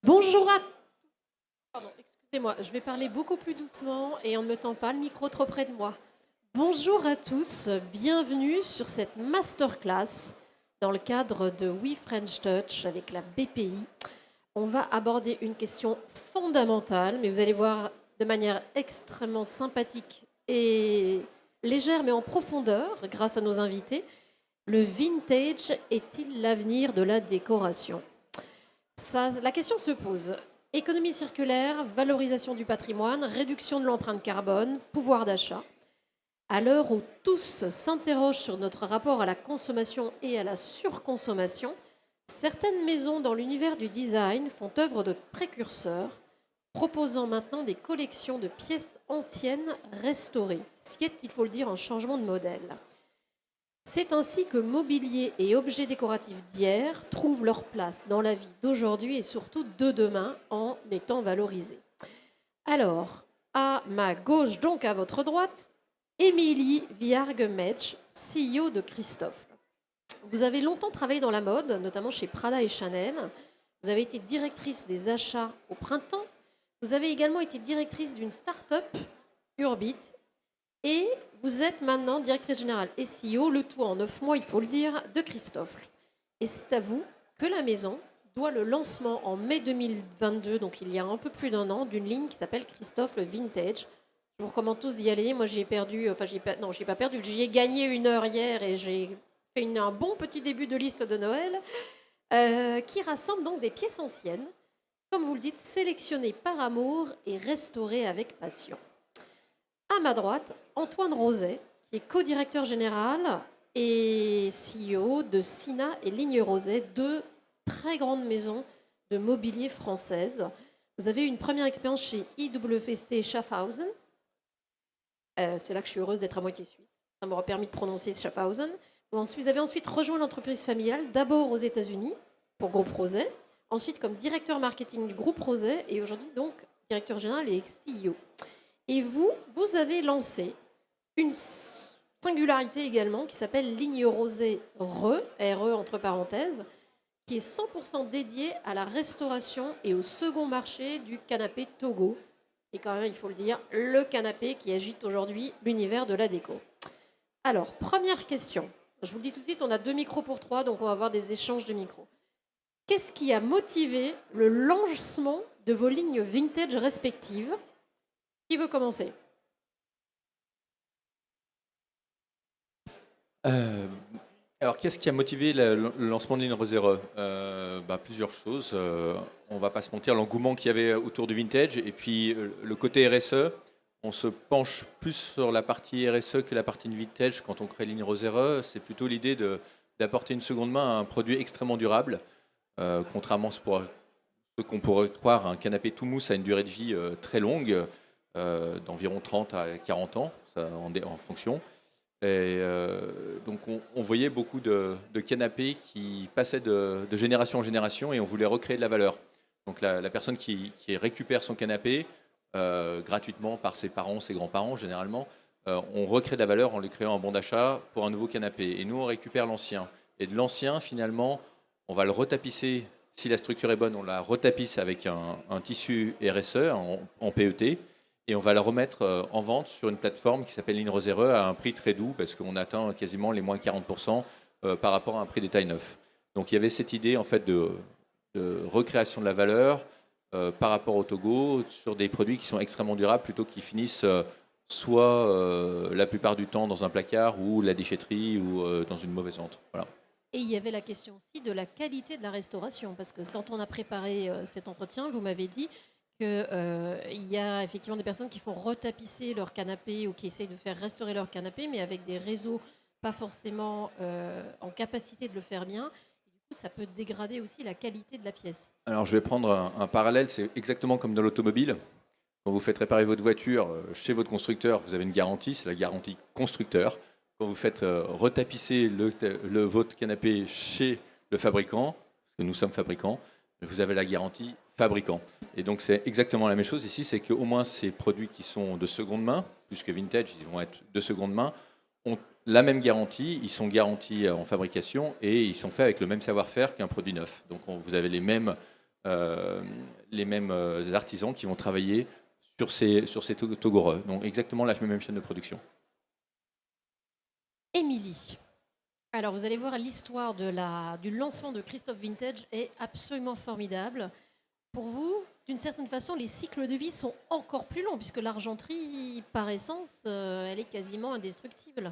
Bonjour à... Pardon, excusez-moi, je vais parler beaucoup plus doucement et on ne me tend pas le micro trop près de moi. Bonjour à tous, bienvenue sur cette masterclass dans le cadre de We French Touch avec la BPI. On va aborder une question fondamentale, mais vous allez voir de manière extrêmement sympathique et légère, mais en profondeur, grâce à nos invités. Le vintage est-il l'avenir de la décoration ? La question se pose. Économie circulaire, valorisation du patrimoine, réduction de l'empreinte carbone, pouvoir d'achat. À l'heure où tous s'interrogent sur notre rapport à la consommation et à la surconsommation, certaines maisons dans l'univers du design font œuvre de précurseurs, proposant maintenant des collections de pièces anciennes restaurées, ce qui est, il faut le dire, un changement de modèle. C'est ainsi que mobilier et objets décoratifs d'hier trouvent leur place dans la vie d'aujourd'hui et surtout de demain en étant valorisés. Alors, à ma gauche, donc à votre droite, Émilie Viargue-Metsch, CEO de Christophe. Vous avez longtemps travaillé dans la mode, notamment chez Prada et Chanel. Vous avez été directrice des achats au printemps. Vous avez également été directrice d'une start-up, Urbit, et vous êtes maintenant directrice générale et CEO, le tout en 9 mois, il faut le dire, de Christophe. Et c'est à vous que la maison doit le lancement en mai 2022, donc il y a un peu plus d'un an, d'une ligne qui s'appelle Christophe Vintage. Je vous recommande tous d'y aller. Moi, j'y ai perdu, enfin, j'ai pas perdu, j'y ai gagné 1 heure hier et j'ai fait un bon petit début de liste de Noël qui rassemble donc des pièces anciennes, comme vous le dites, sélectionnées par amour et restaurées avec passion. À ma droite, Antoine Roset, qui est co-directeur général et CEO de Sina et Ligne Roset, deux très grandes maisons de mobilier françaises. Vous avez eu une première expérience chez IWC Schaffhausen. C'est là que je suis heureuse d'être à moitié suisse. Ça m'aura permis de prononcer Schaffhausen. Vous avez ensuite rejoint l'entreprise familiale, d'abord aux États-Unis pour Groupe Roset, ensuite comme directeur marketing du Groupe Roset et aujourd'hui donc directeur général et CEO. Et vous avez lancé une singularité également qui s'appelle Ligne Roset RE, RE entre parenthèses, qui est 100% dédiée à la restauration et au second marché du canapé Togo. Et quand même, il faut le dire, le canapé qui agite aujourd'hui l'univers de la déco. Alors, première question. Je vous le dis tout de suite, on a 2 micros pour 3, donc on va avoir des échanges de micros. Qu'est-ce qui a motivé le lancement de vos lignes vintage respectives ? Qui veut commencer ? Alors, qu'est-ce qui a motivé le lancement de Ligne Roset RE ? Plusieurs choses. On ne va pas se mentir, l'engouement qu'il y avait autour du vintage et puis le côté RSE. On se penche plus sur la partie RSE que la partie vintage quand on crée Ligne Roset RE. C'est plutôt l'idée d'apporter une seconde main à un produit extrêmement durable. Contrairement à ce qu'on pourrait croire, un canapé tout mousse a une durée de vie très longue, d'environ 30 à 40 ans, ça, en fonction. Et donc on voyait beaucoup de canapés qui passaient de génération en génération et on voulait recréer de la valeur. Donc la personne qui récupère son canapé gratuitement par ses parents, ses grands-parents généralement, on recrée de la valeur en lui créant un bon d'achat pour un nouveau canapé. Et nous on récupère l'ancien. Et de l'ancien finalement on va le retapisser, si la structure est bonne, on la retapisse avec un tissu RSE en PET. Et on va la remettre en vente sur une plateforme qui s'appelle Ligne Roset RE à un prix très doux parce qu'on atteint quasiment les moins 40% par rapport à un prix détail neuf. Donc il y avait cette idée en fait de recréation de la valeur par rapport au Togo sur des produits qui sont extrêmement durables plutôt qu'ils finissent soit la plupart du temps dans un placard ou la déchetterie ou dans une mauvaise vente. Voilà. Et il y avait la question aussi de la qualité de la restauration, parce que quand on a préparé cet entretien, vous m'avez dit qu'il y a effectivement des personnes qui font retapisser leur canapé ou qui essayent de faire restaurer leur canapé, mais avec des réseaux pas forcément en capacité de le faire bien. Et du coup, ça peut dégrader aussi la qualité de la pièce. Alors je vais prendre un parallèle, c'est exactement comme dans l'automobile. Quand vous faites réparer votre voiture chez votre constructeur, vous avez une garantie, c'est la garantie constructeur. Quand vous faites retapisser votre canapé chez le fabricant, parce que nous sommes fabricants, vous avez la garantie fabricant. Et donc c'est exactement la même chose ici, c'est qu'au moins ces produits qui sont de seconde main, plus que vintage, ils vont être de seconde main, ont la même garantie, ils sont garantis en fabrication et ils sont faits avec le même savoir-faire qu'un produit neuf. Donc vous avez les mêmes les mêmes artisans qui vont travailler sur ces togoreux. Donc exactement la même chaîne de production. Émilie. Alors, vous allez voir, l'histoire du lancement de Christophe Vintage est absolument formidable. Pour vous, d'une certaine façon, les cycles de vie sont encore plus longs, puisque l'argenterie, par essence, elle est quasiment indestructible.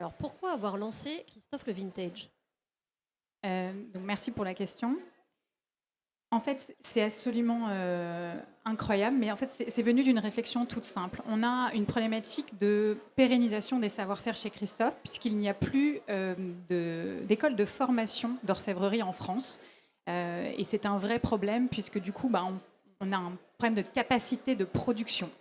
Alors, pourquoi avoir lancé Christophe le Vintage ? Donc merci pour la question. En fait, c'est absolument incroyable, mais en fait, c'est venu d'une réflexion toute simple. On a une problématique de pérennisation des savoir-faire chez Christophe, puisqu'il n'y a plus d'école de formation d'orfèvrerie en France. Et c'est un vrai problème, puisque du coup, on a un problème de capacité de production.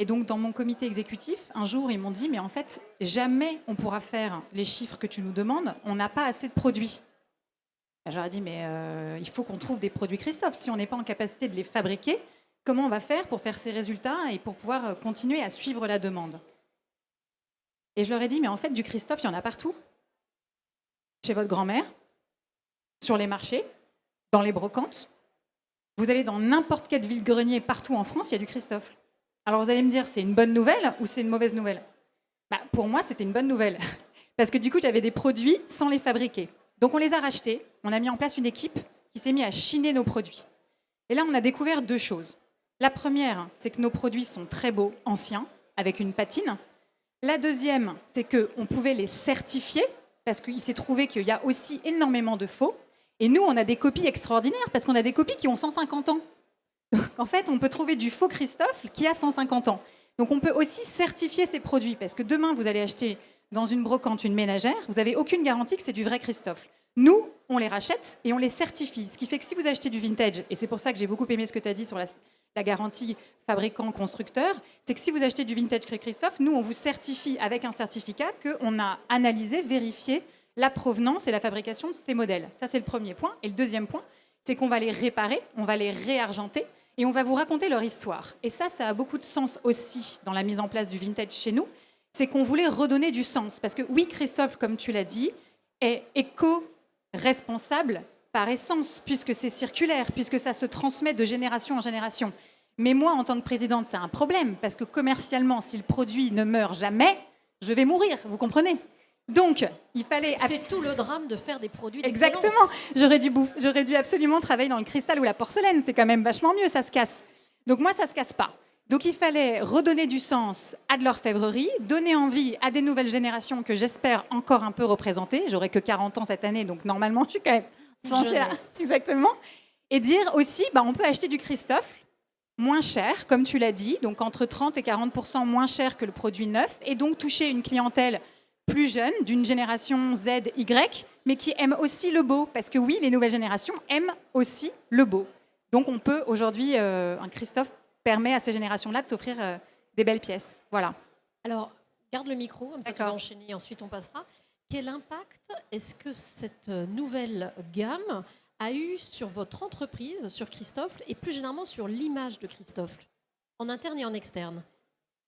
Et donc, dans mon comité exécutif, un jour, ils m'ont dit, mais en fait, jamais on pourra faire les chiffres que tu nous demandes, on n'a pas assez de produits. J'aurais dit, mais il faut qu'on trouve des produits Christophe. Si on n'est pas en capacité de les fabriquer, comment on va faire pour faire ces résultats et pour pouvoir continuer à suivre la demande ? Et je leur ai dit, mais en fait, du Christophe, il y en a partout. Chez votre grand-mère, sur les marchés, dans les brocantes. Vous allez dans n'importe quel vide-grenier partout en France, il y a du Christophe. Alors vous allez me dire, c'est une bonne nouvelle ou c'est une mauvaise nouvelle ? Pour moi, c'était une bonne nouvelle. Parce que du coup, j'avais des produits sans les fabriquer. Donc on les a rachetés, on a mis en place une équipe qui s'est mise à chiner nos produits. Et là, on a découvert deux choses. La première, c'est que nos produits sont très beaux, anciens, avec une patine. La deuxième, c'est qu'on pouvait les certifier, parce qu'il s'est trouvé qu'il y a aussi énormément de faux. Et nous, on a des copies extraordinaires, parce qu'on a des copies qui ont 150 ans. Donc en fait, on peut trouver du faux Christophe qui a 150 ans. Donc on peut aussi certifier ces produits, parce que demain, vous allez acheter dans une brocante, une ménagère, vous n'avez aucune garantie que c'est du vrai Christophe. Nous, on les rachète et on les certifie. Ce qui fait que si vous achetez du vintage, et c'est pour ça que j'ai beaucoup aimé ce que tu as dit sur la garantie fabricant-constructeur, c'est que si vous achetez du vintage Christophe, nous, on vous certifie avec un certificat qu'on a analysé, vérifié la provenance et la fabrication de ces modèles. Ça, c'est le premier point. Et le deuxième point, c'est qu'on va les réparer, on va les réargenter et on va vous raconter leur histoire. Et ça a beaucoup de sens aussi dans la mise en place du vintage chez nous. C'est qu'on voulait redonner du sens. Parce que oui, Christophe, comme tu l'as dit, est éco-responsable par essence, puisque c'est circulaire, puisque ça se transmet de génération en génération. Mais moi, en tant que présidente, c'est un problème, parce que commercialement, si le produit ne meurt jamais, je vais mourir, vous comprenez ? Donc, il fallait... C'est tout le drame de faire des produits d'excellence. Exactement. J'aurais dû absolument travailler dans le cristal ou la porcelaine. C'est quand même vachement mieux, ça se casse. Donc moi, ça se casse pas. Donc il fallait redonner du sens à de l'orfèvrerie, donner envie à des nouvelles générations que j'espère encore un peu représenter. J'aurai que 40 ans cette année, donc normalement je suis quand même censée là. Exactement. Et dire aussi, on peut acheter du Christophe moins cher, comme tu l'as dit, donc entre 30 et 40% moins cher que le produit neuf, et donc toucher une clientèle plus jeune, d'une génération Z, Y, mais qui aime aussi le beau. Parce que oui, les nouvelles générations aiment aussi le beau. Donc on peut aujourd'hui, un Christophe permet à ces générations-là de s'offrir des belles pièces. Voilà. Alors, garde le micro, comme ça tu vas enchaîner, ensuite on passera. Quel impact est-ce que cette nouvelle gamme a eu sur votre entreprise, sur Christophe, et plus généralement sur l'image de Christophe, en interne et en externe ?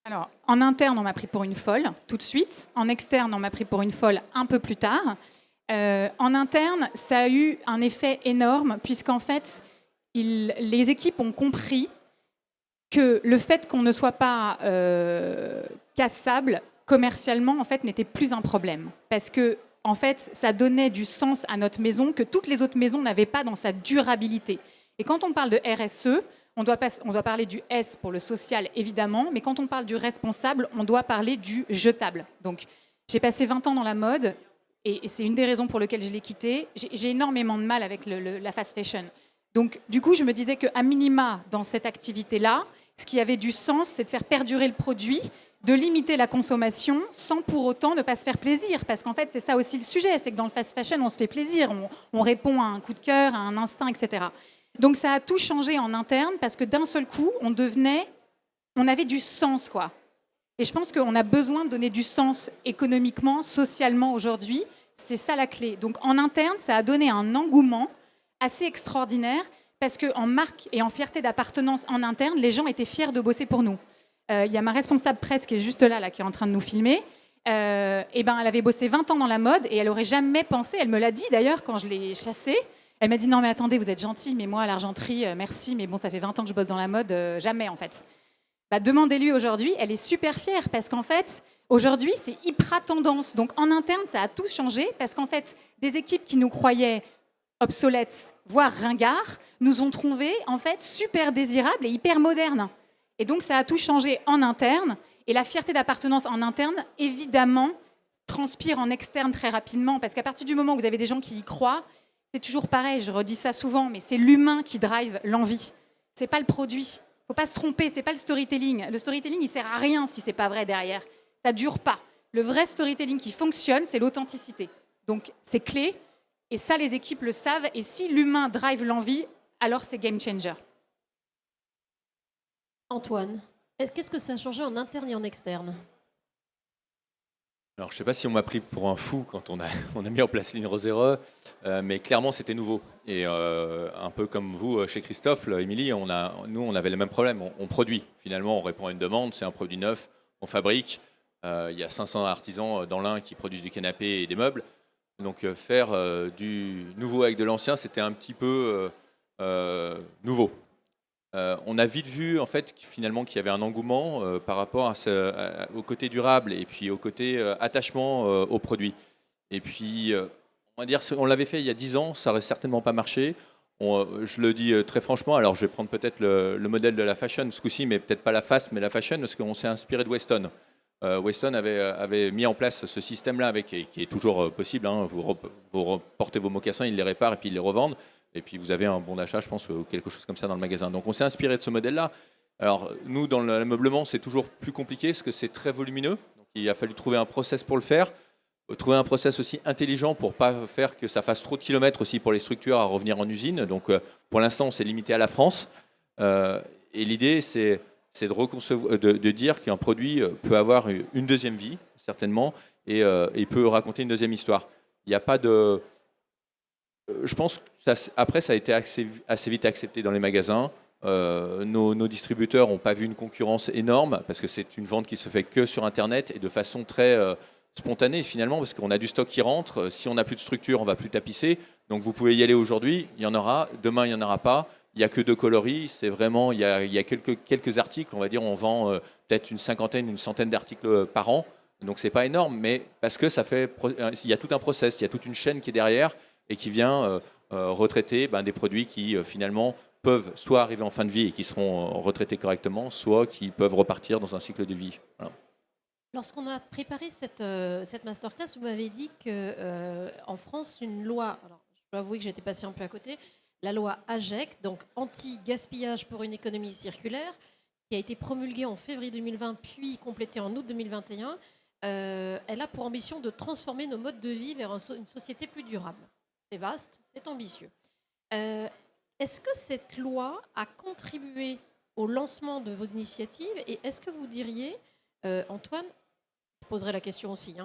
Alors, en interne, on m'a pris pour une folle, tout de suite. En externe, on m'a pris pour une folle un peu plus tard. En interne, ça a eu un effet énorme, puisqu'en fait, les équipes ont compris que le fait qu'on ne soit pas cassable commercialement, en fait, n'était plus un problème. Parce que, en fait, ça donnait du sens à notre maison que toutes les autres maisons n'avaient pas dans sa durabilité. Et quand on parle de RSE, on doit parler du S pour le social, évidemment, mais quand on parle du responsable, on doit parler du jetable. Donc, j'ai passé 20 ans dans la mode, et c'est une des raisons pour lesquelles je l'ai quitté. J'ai énormément de mal avec la fast fashion. Donc, du coup, je me disais qu'à minima, dans cette activité-là, ce qui avait du sens, c'est de faire perdurer le produit, de limiter la consommation, sans pour autant ne pas se faire plaisir. Parce qu'en fait, c'est ça aussi le sujet, c'est que dans le fast fashion, on se fait plaisir, on répond à un coup de cœur, à un instinct, etc. Donc, ça a tout changé en interne, parce que d'un seul coup, on avait du sens, quoi. Et je pense qu'on a besoin de donner du sens économiquement, socialement aujourd'hui. C'est ça la clé. Donc, en interne, ça a donné un engouement assez extraordinaire, parce qu'en marque et en fierté d'appartenance en interne, les gens étaient fiers de bosser pour nous. Il y a ma responsable presse qui est juste là, qui est en train de nous filmer. Elle avait bossé 20 ans dans la mode et elle n'aurait jamais pensé, elle me l'a dit d'ailleurs quand je l'ai chassée, Elle m'a dit non mais attendez, vous êtes gentil, mais moi l'argenterie, merci, mais bon ça fait 20 ans que je bosse dans la mode, jamais en fait. Bah, demandez-lui aujourd'hui, elle est super fière parce qu'en fait aujourd'hui c'est hyper tendance. Donc en interne ça a tout changé parce qu'en fait des équipes qui nous croyaient obsolètes, voire ringards, nous ont trouvés en fait super désirables et hyper modernes. Et donc ça a tout changé en interne. Et la fierté d'appartenance en interne, évidemment, transpire en externe très rapidement, parce qu'à partir du moment où vous avez des gens qui y croient, c'est toujours pareil, je redis ça souvent, mais c'est l'humain qui drive l'envie. C'est pas le produit. Il ne faut pas se tromper, c'est pas le storytelling. Le storytelling, il sert à rien si c'est pas vrai derrière. Ça dure pas. Le vrai storytelling qui fonctionne, c'est l'authenticité. Donc c'est clé, et ça les équipes le savent, et si l'humain drive l'envie, alors c'est game changer. Antoine, qu'est-ce que ça a changé en interne et en externe? Alors, je ne sais pas si on m'a pris pour un fou quand on a mis en place Ligne Rosera, mais clairement, c'était nouveau. Et un peu comme vous, chez Christophe, Émilie, nous, on avait le même problème. On produit. Finalement, on répond à une demande, c'est un produit neuf, on fabrique. Il y a 500 artisans dans l'Ain qui produisent du canapé et des meubles. Donc, faire du nouveau avec de l'ancien, c'était un petit peu nouveau. On a vite vu en fait finalement qu'il y avait un engouement par rapport au côté durable et puis au côté attachement au produit. Et puis on va dire on l'avait fait il y a 10 ans, ça n'aurait certainement pas marché. Je le dis très franchement, alors je vais prendre peut-être le modèle de la fashion ce coup-ci, mais peut-être pas la fast, mais la fashion, parce qu'on s'est inspiré de Weston. Weston avait mis en place ce système-là, qui est toujours possible. Hein. Vous reportez vos mocassins, ils les réparent et puis ils les revendent. Et puis vous avez un bon d'achat, je pense, ou quelque chose comme ça dans le magasin. Donc on s'est inspiré de ce modèle-là. Alors nous, dans l'ameublement, c'est toujours plus compliqué parce que c'est très volumineux. Donc il a fallu trouver un process pour le faire. Trouver un process aussi intelligent pour pas faire que ça fasse trop de kilomètres aussi pour les structures à revenir en usine. Donc pour l'instant, on s'est limité à la France. Et l'idée, c'est de dire qu'un produit peut avoir une deuxième vie, certainement, et peut raconter une deuxième histoire. Il n'y a pas de... Je pense que après, ça a été assez vite accepté dans les magasins. Nos distributeurs n'ont pas vu une concurrence énorme parce que c'est une vente qui se fait que sur Internet et de façon très spontanée finalement, parce qu'on a du stock qui rentre. Si on n'a plus de structure, on ne va plus tapisser. Donc vous pouvez y aller aujourd'hui, il y en aura. Demain, il n'y en aura pas. Il n'y a que 2 coloris. C'est vraiment, il y a quelques articles. On va dire, on vend peut-être une centaine d'articles par an. Donc c'est pas énorme, mais parce que il y a tout un process, il y a toute une chaîne qui est derrière et qui vient retraiter des produits qui finalement peuvent soit arriver en fin de vie et qui seront retraités correctement, soit qui peuvent repartir dans un cycle de vie. Voilà. Lorsqu'on a préparé cette masterclass, vous m'avez dit qu'en France, une loi, alors je dois avouer que j'étais passée un peu à côté, la loi AGEC, donc anti-gaspillage pour une économie circulaire, qui a été promulguée en février 2020 puis complétée en août 2021, elle a pour ambition de transformer nos modes de vie vers une société plus durable. C'est vaste, c'est ambitieux. Est-ce que cette loi a contribué au lancement de vos initiatives et est-ce que vous diriez, Antoine, je poserai la question aussi,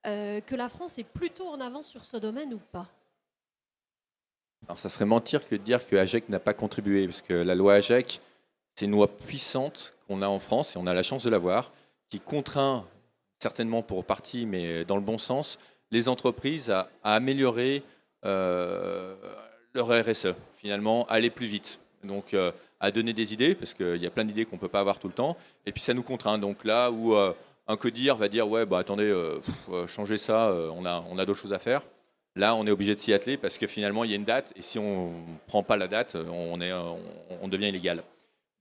que la France est plutôt en avance sur ce domaine ou pas? Alors ça serait mentir que de dire que AGEC n'a pas contribué, parce que la loi AGEC, c'est une loi puissante qu'on a en France, et on a la chance de l'avoir, qui contraint, certainement pour partie, mais dans le bon sens, les entreprises à améliorer leur RSE, finalement, aller plus vite. Donc, à donner des idées, parce qu'il y a plein d'idées qu'on ne peut pas avoir tout le temps. Et puis, ça nous contraint. Donc là où un codir va dire, ouais, attendez, changez ça, on a d'autres choses à faire. Là, on est obligé de s'y atteler parce que finalement, il y a une date. Et si on ne prend pas la date, on devient illégal.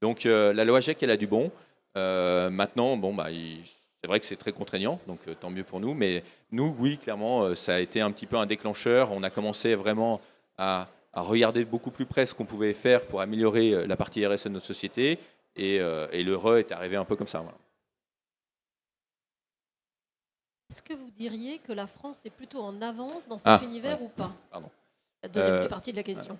Donc, la loi GEC, elle a du bon. Maintenant, c'est vrai que c'est très contraignant, donc tant mieux pour nous. Mais nous, oui, clairement, ça a été un petit peu un déclencheur. On a commencé vraiment à regarder beaucoup plus près ce qu'on pouvait faire pour améliorer la partie RSE de notre société. Et le RE est arrivé un peu comme ça. Voilà. Est-ce que vous diriez que la France est plutôt en avance dans cet univers ou pas? Pardon. La deuxième partie de la question.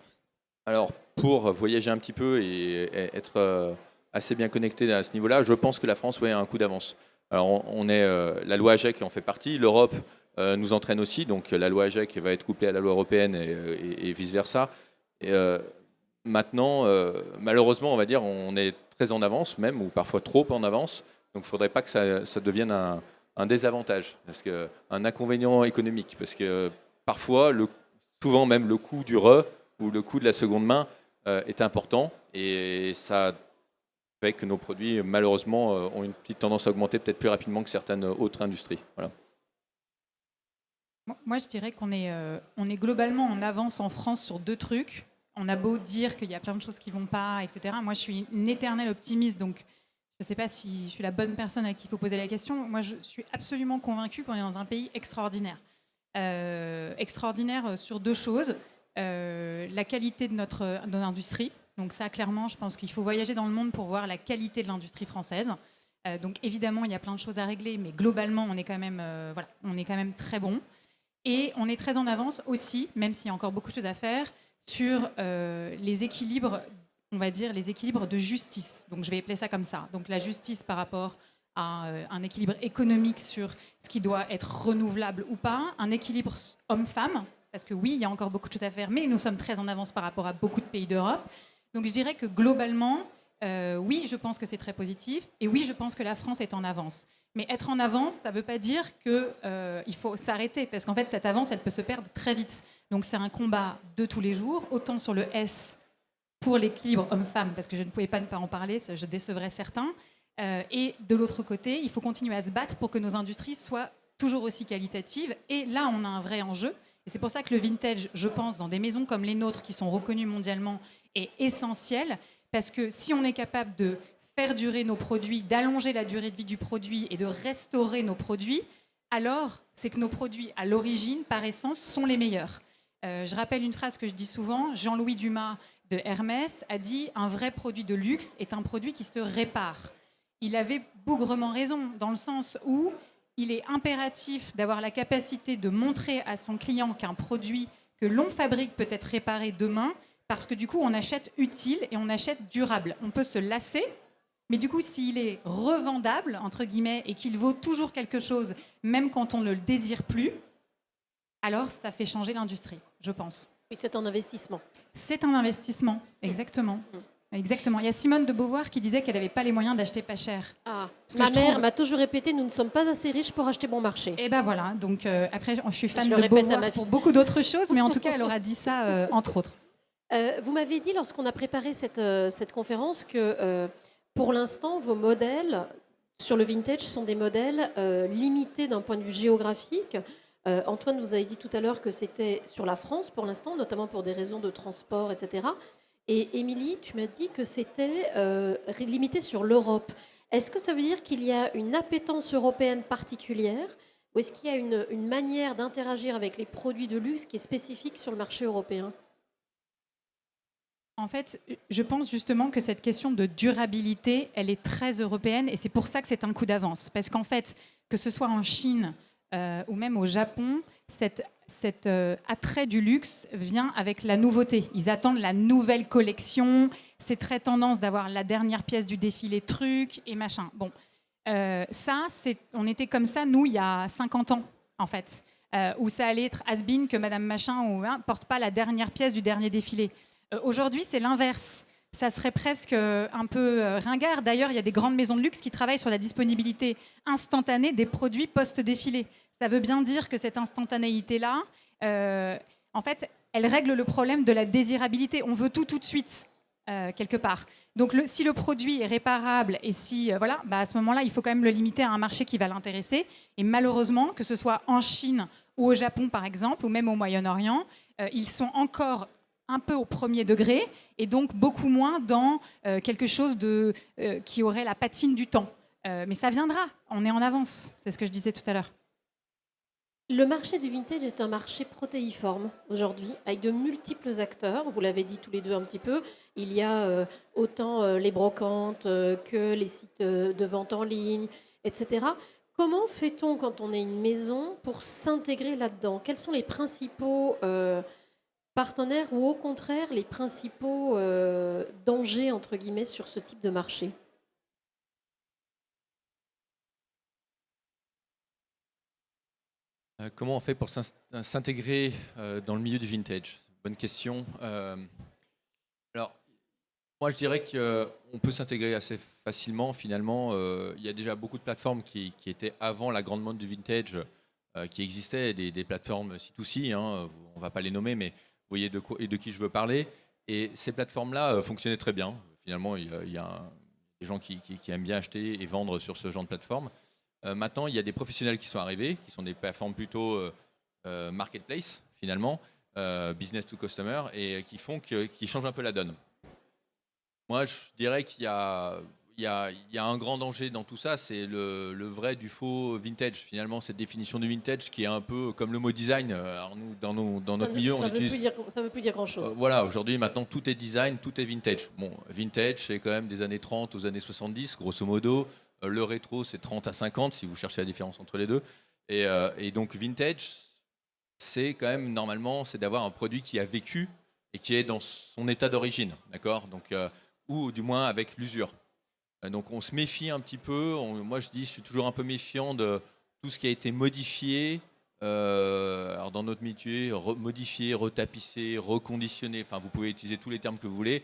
Alors, pour voyager un petit peu et être assez bien connecté à ce niveau-là, je pense que la France a un coup d'avance. Alors, la loi AGEC en fait partie, l'Europe nous entraîne aussi, donc la loi AGEC va être couplée à la loi européenne et vice-versa. Maintenant, malheureusement, on va dire, on est très en avance même, ou parfois trop en avance, donc il ne faudrait pas que ça devienne un désavantage, un inconvénient économique, parce que parfois, souvent même le coût du RE où le coût de la seconde main est important et ça fait que nos produits, malheureusement, ont une petite tendance à augmenter peut-être plus rapidement que certaines autres industries. Voilà. Moi, je dirais qu'on est, on est globalement en avance en France sur 2 trucs. On a beau dire qu'il y a plein de choses qui ne vont pas, etc. Moi, je suis une éternelle optimiste, donc je ne sais pas si je suis la bonne personne à qui il faut poser la question. Moi, je suis absolument convaincue qu'on est dans un pays extraordinaire. Extraordinaire sur 2 choses. La qualité de notre industrie. Donc ça, clairement, je pense qu'il faut voyager dans le monde pour voir la qualité de l'industrie française. Donc évidemment, il y a plein de choses à régler, mais globalement, on est quand même, voilà, on est quand même très bon. Et on est très en avance aussi, même s'il y a encore beaucoup de choses à faire, sur les équilibres, on va dire les équilibres de justice. Donc je vais appeler ça comme ça. Donc la justice par rapport à un équilibre économique sur ce qui doit être renouvelable ou pas, un équilibre homme-femme, parce que oui, il y a encore beaucoup de choses à faire, mais nous sommes très en avance par rapport à beaucoup de pays d'Europe. Donc je dirais que globalement, oui, je pense que c'est très positif, et oui, je pense que la France est en avance. Mais être en avance, ça ne veut pas dire qu'il faut s'arrêter, parce qu'en fait, cette avance, elle peut se perdre très vite. Donc c'est un combat de tous les jours, autant sur le S pour l'équilibre homme-femme, parce que je ne pouvais pas ne pas en parler, je décevrais certains. Et de l'autre côté, il faut continuer à se battre pour que nos industries soient toujours aussi qualitatives. Et là, on a un vrai enjeu. Et c'est pour ça que le vintage, je pense, dans des maisons comme les nôtres, qui sont reconnues mondialement, est essentiel. Parce que si on est capable de faire durer nos produits, d'allonger la durée de vie du produit et de restaurer nos produits, alors c'est que nos produits, à l'origine, par essence, sont les meilleurs. Je rappelle une phrase que je dis souvent. Jean-Louis Dumas de Hermès a dit « Un vrai produit de luxe est un produit qui se répare ». Il avait bougrement raison, dans le sens où il est impératif d'avoir la capacité de montrer à son client qu'un produit que l'on fabrique peut être réparé demain, parce que du coup, on achète utile et on achète durable. On peut se lasser, mais du coup, s'il est revendable, entre guillemets, et qu'il vaut toujours quelque chose, même quand on ne le désire plus, alors ça fait changer l'industrie, je pense. Oui, c'est un investissement. C'est un investissement, exactement. Exactement. Il y a Simone de Beauvoir qui disait qu'elle n'avait pas les moyens d'acheter pas cher. Ah, ma mère m'a toujours répété, nous ne sommes pas assez riches pour acheter bon marché. Et ben voilà, donc après, je suis fan Je le de répète à Beauvoir ma pour fille. beaucoup d'autres choses, mais en tout cas, elle aura dit ça, entre autres. Vous m'avez dit, lorsqu'on a préparé cette conférence, que pour l'instant, vos modèles sur le vintage sont des modèles limités d'un point de vue géographique. Antoine, vous avez dit tout à l'heure que c'était sur la France pour l'instant, notamment pour des raisons de transport, etc. Et Émilie, tu m'as dit que c'était limité sur l'Europe. Est-ce que ça veut dire qu'il y a une appétence européenne particulière, ou est-ce qu'il y a une manière d'interagir avec les produits de luxe qui est spécifique sur le marché européen ? En fait, je pense justement que cette question de durabilité, elle est très européenne, et c'est pour ça que c'est un coup d'avance. Parce qu'en fait, que ce soit en Chine ou même au Japon, cet attrait du luxe vient avec la nouveauté. Ils attendent la nouvelle collection. C'est très tendance d'avoir la dernière pièce du défilé truc et machin. Bon, ça, on était comme ça, nous, il y a 50 ans, en fait. Où ça allait être has-been que Madame Machin ou porte pas la dernière pièce du dernier défilé. Aujourd'hui, c'est l'inverse. Ça serait presque un peu ringard. D'ailleurs, il y a des grandes maisons de luxe qui travaillent sur la disponibilité instantanée des produits post-défilé. Ça veut bien dire que cette instantanéité-là, en fait, elle règle le problème de la désirabilité. On veut tout de suite, quelque part. Donc, si le produit est réparable et si, voilà, à ce moment-là, il faut quand même le limiter à un marché qui va l'intéresser. Et malheureusement, que ce soit en Chine ou au Japon, par exemple, ou même au Moyen-Orient, ils sont encore un peu au premier degré, et donc beaucoup moins dans quelque chose qui aurait la patine du temps. Mais ça viendra, on est en avance, c'est ce que je disais tout à l'heure. Le marché du vintage est un marché protéiforme aujourd'hui, avec de multiples acteurs. Vous l'avez dit tous les deux un petit peu. Il y a autant les brocantes que les sites de vente en ligne, etc. Comment fait-on quand on est une maison pour s'intégrer là-dedans ? Quels sont les principaux partenaires ou au contraire les principaux dangers, entre guillemets, sur ce type de marché ? Comment on fait pour s'intégrer dans le milieu du vintage ? Bonne question. Alors, moi, je dirais qu'on peut s'intégrer assez facilement. Finalement, il y a déjà beaucoup de plateformes qui étaient avant la grande mode du vintage, qui existaient, des plateformes C2C, hein, on ne va pas les nommer, mais voyez de qui je veux parler. Et ces plateformes-là fonctionnaient très bien. Finalement, il y a des gens qui aiment bien acheter et vendre sur ce genre de plateforme. Maintenant, il y a des professionnels qui sont arrivés, qui sont des plateformes plutôt marketplace, finalement, business to customer, et qui changent un peu la donne. Moi, je dirais qu'il y a un grand danger dans tout ça, c'est le vrai du faux vintage. Finalement, cette définition du vintage qui est un peu comme le mot design. Alors nous, dans notre milieu, on utilise... Ça ne veut plus dire grand-chose. Voilà, aujourd'hui, maintenant, tout est design, tout est vintage. Bon, vintage, c'est quand même des années 30 aux années 70, grosso modo. Le rétro, c'est 30 à 50, si vous cherchez la différence entre les deux. Et donc, vintage, c'est quand même, normalement, c'est d'avoir un produit qui a vécu et qui est dans son état d'origine, d'accord ? Donc, ou du moins avec l'usure. Donc, on se méfie un petit peu. Moi, je suis toujours un peu méfiant de tout ce qui a été modifié. Alors, dans notre métier, modifié, retapissé, reconditionné, enfin, vous pouvez utiliser tous les termes que vous voulez,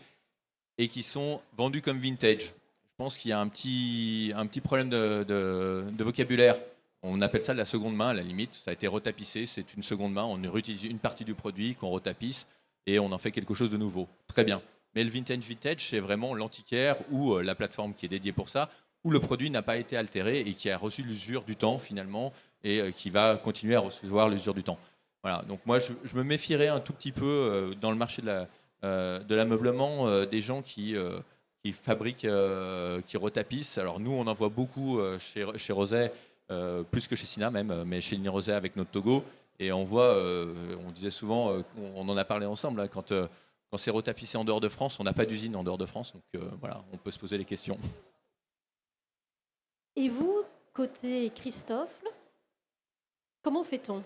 et qui sont vendus comme vintage. Je pense qu'il y a un petit problème de vocabulaire. On appelle ça de la seconde main, à la limite. Ça a été retapissé, c'est une seconde main. On réutilise une partie du produit qu'on retapisse et on en fait quelque chose de nouveau. Très bien. Mais le vintage, c'est vraiment l'antiquaire ou la plateforme qui est dédiée pour ça, où le produit n'a pas été altéré et qui a reçu l'usure du temps, finalement, et qui va continuer à recevoir l'usure du temps. Voilà. Donc moi, je me méfierais un tout petit peu dans le marché de l'ameublement des gens qui fabriquent, qui retapissent. Alors nous, on en voit beaucoup chez Roset, plus que chez Sina même, mais chez Ligne Roset avec notre Togo. Et on voit, on disait souvent, on en a parlé ensemble, hein, quand c'est retapissé en dehors de France, on n'a pas d'usine en dehors de France. Donc voilà, on peut se poser les questions. Et vous, côté Christophe, comment fait-on ?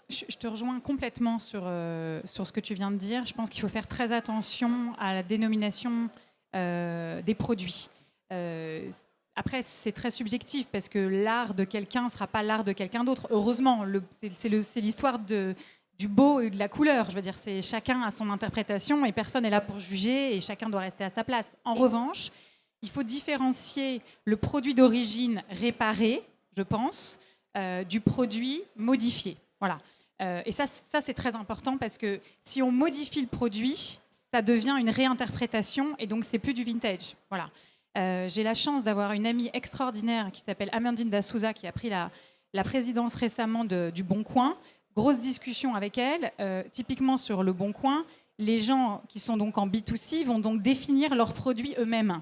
Je te rejoins complètement sur ce que tu viens de dire. Je pense qu'il faut faire très attention à la dénomination des produits. Après, c'est très subjectif parce que l'art de quelqu'un ne sera pas l'art de quelqu'un d'autre. Heureusement, c'est l'histoire du beau et de la couleur. Je veux dire, chacun a son interprétation et personne n'est là pour juger et chacun doit rester à sa place. En revanche, il faut différencier le produit d'origine réparé, je pense, du produit modifié. Voilà. Et ça, c'est très important parce que si on modifie le produit, ça devient une réinterprétation et donc c'est plus du vintage. Voilà. J'ai la chance d'avoir une amie extraordinaire qui s'appelle Amandine D'Souza qui a pris la présidence récemment du Bon Coin. Grosse discussion avec elle. Typiquement sur le Bon Coin, les gens qui sont donc en B2C vont donc définir leurs produits eux-mêmes.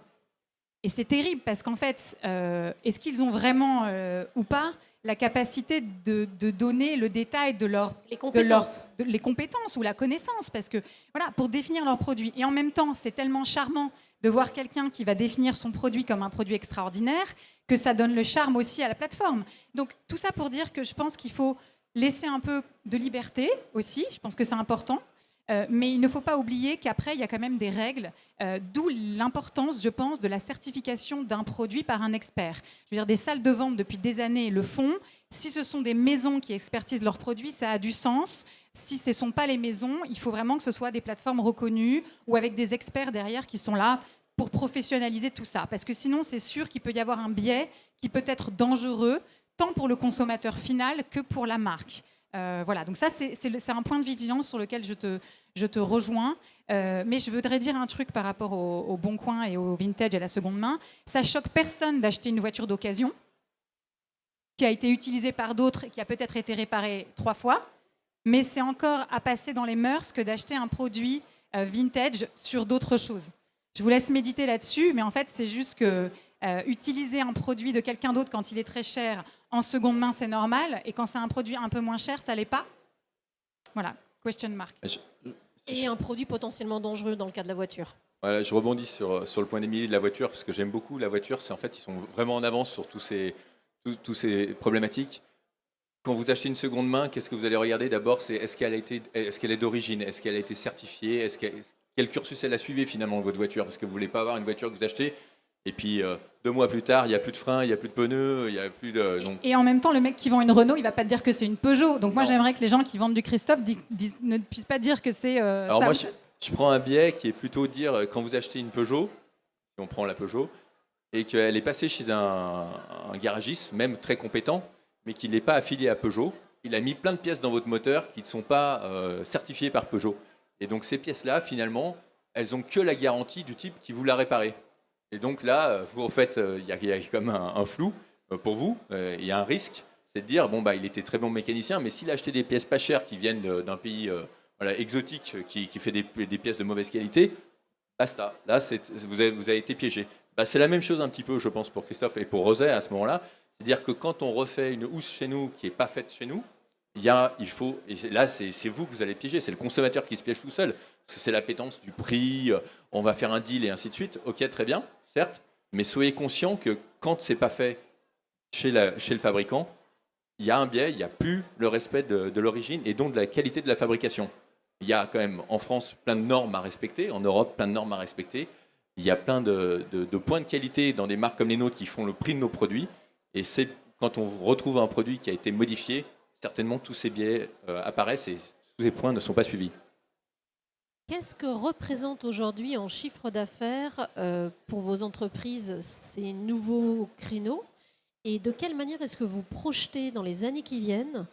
Et c'est terrible parce qu'en fait, est-ce qu'ils ont vraiment ou pas la capacité de donner le détail de les compétences ou la connaissance, parce que voilà, pour définir leurs produits. Et en même temps, c'est tellement charmant de voir quelqu'un qui va définir son produit comme un produit extraordinaire que ça donne le charme aussi à la plateforme. Donc tout ça pour dire que je pense qu'il faut laisser un peu de liberté aussi, je pense que c'est important. Mais il ne faut pas oublier qu'après, il y a quand même des règles, d'où l'importance, je pense, de la certification d'un produit par un expert. Je veux dire, des salles de vente, depuis des années, le font. Si ce sont des maisons qui expertisent leurs produits, ça a du sens. Si ce ne sont pas les maisons, il faut vraiment que ce soit des plateformes reconnues ou avec des experts derrière qui sont là pour professionnaliser tout ça. Parce que sinon, c'est sûr qu'il peut y avoir un biais qui peut être dangereux, tant pour le consommateur final que pour la marque. Voilà, donc ça, c'est un point de vigilance sur lequel je te rejoins. Mais je voudrais dire un truc par rapport au Bon Coin et au vintage et à la seconde main. Ça choque personne d'acheter une voiture d'occasion qui a été utilisée par d'autres et qui a peut-être été réparée 3 fois. Mais c'est encore à passer dans les mœurs que d'acheter un produit vintage sur d'autres choses. Je vous laisse méditer là-dessus, mais en fait, c'est juste que utiliser un produit de quelqu'un d'autre quand il est très cher en seconde main, c'est normal. Et quand c'est un produit un peu moins cher, ça ne l'est pas. Voilà, question mark. Et un produit potentiellement dangereux dans le cas de la voiture. Voilà, je rebondis sur le point d'Émilie de la voiture, parce que j'aime beaucoup la voiture. C'est en fait, ils sont vraiment en avance sur tous ces problématiques. Quand vous achetez une seconde main, qu'est-ce que vous allez regarder d'abord? C'est est-ce qu'elle est d'origine? Est-ce qu'elle a été certifiée? Quel cursus elle a suivi finalement votre voiture? Parce que vous ne voulez pas avoir une voiture que vous achetez et puis 2 mois plus tard, il n'y a plus de frein, il n'y a plus de pneus, il n'y a plus de... Donc... Et en même temps, le mec qui vend une Renault, il ne va pas te dire que c'est une Peugeot. Donc moi, j'aimerais que les gens qui vendent du Christophe ne puissent pas dire que c'est Alors ça. Moi, je prends un biais qui est plutôt dire, quand vous achetez une Peugeot, si on prend la Peugeot, et qu'elle est passée chez un garagiste, même très compétent, mais qu'il n'est pas affilié à Peugeot, il a mis plein de pièces dans votre moteur qui ne sont pas certifiées par Peugeot. Et donc ces pièces-là, finalement, elles ont que la garantie du type qui vous l'a réparé. Et donc là, vous, en fait, il y a comme un flou pour vous. Il y a un risque, c'est de dire, bon, bah, il était très bon mécanicien, mais s'il a acheté des pièces pas chères qui viennent d'un pays exotique qui fait des pièces de mauvaise qualité, basta. Là, vous avez été piégé. Bah, c'est la même chose un petit peu, je pense, pour Christophe et pour Roset à ce moment-là. C'est-à-dire que quand on refait une housse chez nous qui n'est pas faite chez nous, il faut, et là c'est vous que vous allez piéger, c'est le consommateur qui se piège tout seul, parce que c'est l'appétence du prix, on va faire un deal et ainsi de suite. Ok, très bien, certes, mais soyez conscient que quand c'est pas fait chez le fabricant, il y a un biais, il n'y a plus le respect de l'origine et donc de la qualité de la fabrication. Il y a quand même en France plein de normes à respecter, en Europe plein de normes à respecter. Il y a plein de points de qualité dans des marques comme les nôtres qui font le prix de nos produits. Et c'est quand on retrouve un produit qui a été modifié, certainement tous ces biais apparaissent et tous ces points ne sont pas suivis. Qu'est-ce que représentent aujourd'hui en chiffre d'affaires pour vos entreprises ces nouveaux créneaux? Et de quelle manière est-ce que vous projetez dans les années qui viennent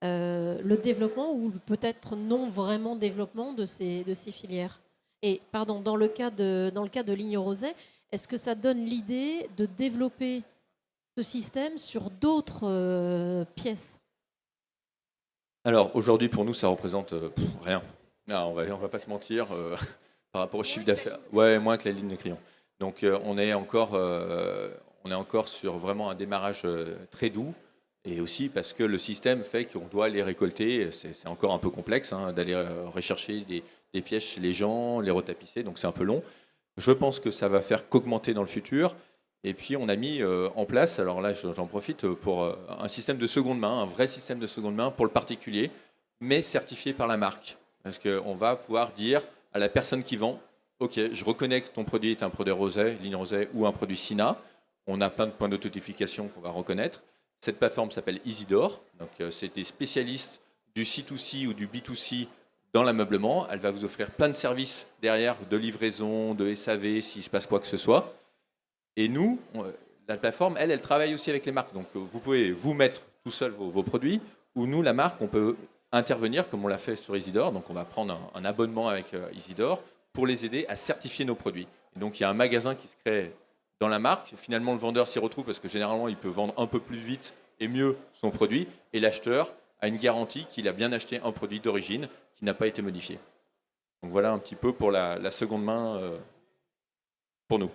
le développement ou peut-être non vraiment développement de ces filières? Et pardon, dans le cas de Ligne Roset, est-ce que ça donne l'idée de développer ce système sur d'autres pièces? Alors aujourd'hui pour nous ça représente rien. Non, on va pas se mentir par rapport au chiffre d'affaires. Ouais, moins que la ligne de crayon. Donc on est encore sur vraiment un démarrage très doux. Et aussi parce que le système fait qu'on doit les récolter. C'est encore un peu complexe d'aller rechercher des pièces chez les gens, les retapisser, donc c'est un peu long. Je pense que ça va faire qu'augmenter dans le futur. Et puis on a mis en place, alors là j'en profite, pour un système de seconde main, un vrai système de seconde main pour le particulier, mais certifié par la marque. Parce qu'on va pouvoir dire à la personne qui vend, ok, je reconnais que ton produit est un produit Roset, Ligne Roset ou un produit Sina. On a plein de points d'authentification qu'on va reconnaître. Cette plateforme s'appelle EasyDoor, donc c'est des spécialistes du C2C ou du B2C dans l'ameublement. Elle va vous offrir plein de services derrière, de livraison, de SAV, s'il se passe quoi que ce soit. Et nous, la plateforme, elle travaille aussi avec les marques. Donc vous pouvez vous mettre tout seul vos produits, ou nous, la marque, on peut intervenir comme on l'a fait sur EasyDoor. Donc on va prendre un abonnement avec EasyDoor pour les aider à certifier nos produits. Et donc il y a un magasin qui se crée dans la marque. Finalement, le vendeur s'y retrouve parce que généralement, il peut vendre un peu plus vite et mieux son produit. Et l'acheteur a une garantie qu'il a bien acheté un produit d'origine qui n'a pas été modifié. Donc voilà un petit peu pour la seconde main pour nous.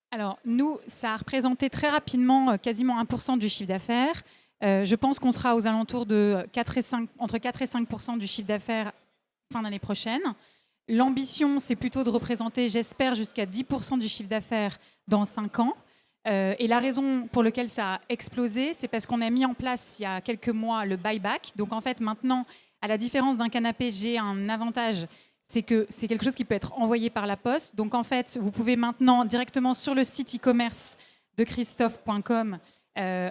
Alors, nous, ça a représenté très rapidement quasiment 1% du chiffre d'affaires. Je pense qu'on sera aux alentours de entre 4 et 5% du chiffre d'affaires fin d'année prochaine. L'ambition, c'est plutôt de représenter, j'espère, jusqu'à 10% du chiffre d'affaires dans 5 ans. Et la raison pour laquelle ça a explosé, c'est parce qu'on a mis en place il y a quelques mois le buyback. Donc en fait, maintenant, à la différence d'un canapé, j'ai un avantage, c'est que c'est quelque chose qui peut être envoyé par la poste. Donc en fait, vous pouvez maintenant directement sur le site e-commerce de christophe.com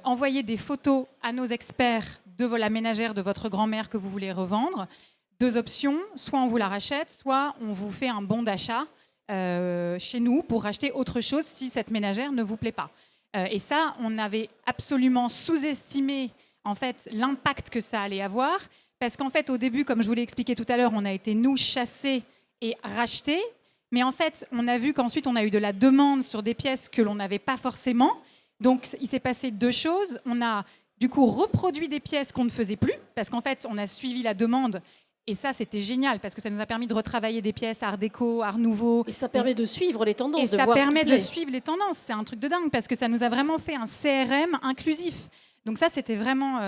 envoyer des photos à nos experts de la ménagère de votre grand-mère que vous voulez revendre. 2 options, soit on vous la rachète, soit on vous fait un bon d'achat chez nous pour racheter autre chose si cette ménagère ne vous plaît pas. Et ça, on avait absolument sous-estimé en fait l'impact que ça allait avoir, parce qu'en fait, au début, comme je vous l'ai expliqué tout à l'heure, on a été, nous, chassés et rachetés, mais en fait, on a vu qu'ensuite, on a eu de la demande sur des pièces que l'on n'avait pas forcément. Donc, il s'est passé 2 choses. On a, du coup, reproduit des pièces qu'on ne faisait plus, parce qu'en fait, on a suivi la demande. Et ça, c'était génial, parce que ça nous a permis de retravailler des pièces art déco, art nouveau. Et ça permet de suivre les tendances. Et ça permet de suivre les tendances. C'est un truc de dingue, parce que ça nous a vraiment fait un CRM inclusif. Donc ça, c'était vraiment